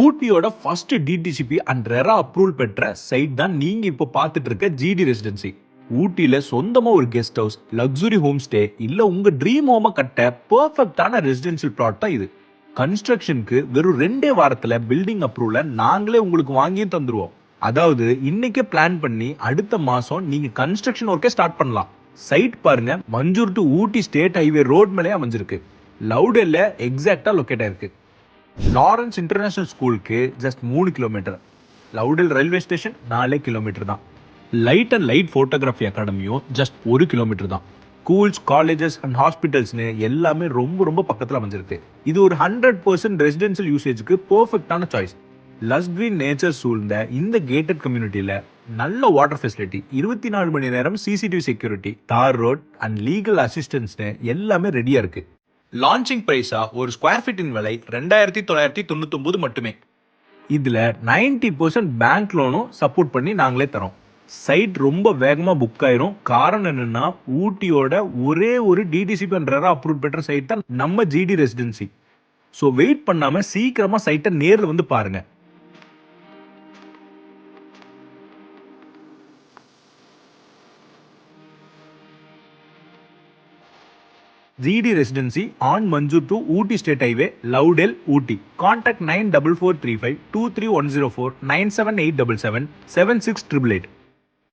ஊட்டியோட first DTCP and RERA approval பெற்ற site தான் நீங்க இப்போ பார்த்துட்டு இருக்க ஜிடி ரெசிடென்சி. ஊட்டியில சொந்தமா ஒரு guest house, luxury home stay இல்ல உங்க ட்ரீம் ஹோம கட்ட பெர்ஃபெக்ட்டான ரெசிடென்ஷியல் பிளாட் தான் இது. கன்ஸ்ட்ரக்ஷனுக்கு வெறும் 2 வாரத்துல பில்டிங் அப்ரூவல நாங்களே உங்களுக்கு வாங்கி தந்துருவோம். அதாவது இன்னைக்கே பிளான் பண்ணி அடுத்த மாசம் நீங்க கன்ஸ்ட்ரக்ஷன் ஒர்க்கே ஸ்டார்ட் பண்ணலாம். சைட் பாருங்க, Manjoor to Ooty state highway road மேலே அமைஞ்சிருக்கு. லவுடெல்ல எக்ஸாக்டா லொக்கேட் ஆயிருக்கு. லாரன்ஸ் இன்டர்நேஷனல் ஸ்கூலுக்கு just 3 kilometre. Lovedale railway station 4 kilometre தான். லைட் அண்ட் லைட் ஃபோட்டோகிராஃபி அகாடமியும் ஜஸ்ட் 1 கிலோமீட்டர் தான். ஸ்கூல்ஸ், காலேஜஸ் அண்ட் ஹாஸ்பிட்டல்ஸ்னு எல்லாமே ரொம்ப ரொம்ப பக்கத்தில் அமைஞ்சிருக்கு. இது ஒரு 100% ரெசிடென்ஷியல் யூசேஜுக்கு பெர்ஃபெக்டான சாய்ஸ். லஸ் கிரீன் நேச்சர் சூழ்ந்த இந்த கேட்டட் கம்யூனிட்டியில் நல்ல வாட்டர் ஃபெசிலிட்டி, 24 மணி நேரம் சிசிடிவி செக்யூரிட்டி, தார் ரோட் அண்ட் லீகல் அசிஸ்டன்ஸ்னு எல்லாமே ரெடியாக இருக்கு. லான்ச்சிங் பிரைஸா ஒரு ஸ்கொயர் ஃபீட்டின் விலை 2999 மட்டுமே. இதுல 90% பேங்க் லோனும் சப்போர்ட் பண்ணி நாங்களே தரோம். சைட் ரொம்ப வேகமா புக் ஆயிரும். காரணம் என்னன்னா, ஊட்டியோட ஒரே ஒரு டிடிசிபி அண்ட் ரெரா அப்ரூவ் பெற்ற சைட் தான் நம்ம ஜிடி ரெசிடென்சி. ஸோ வெயிட் பண்ணாம சீக்கிரமா சைட்டை நேரில் வந்து பாருங்க. GD Residency on Manjur to Ooty State Highway, Loudel, Ooty. Contact 94435 23104 97877 76888.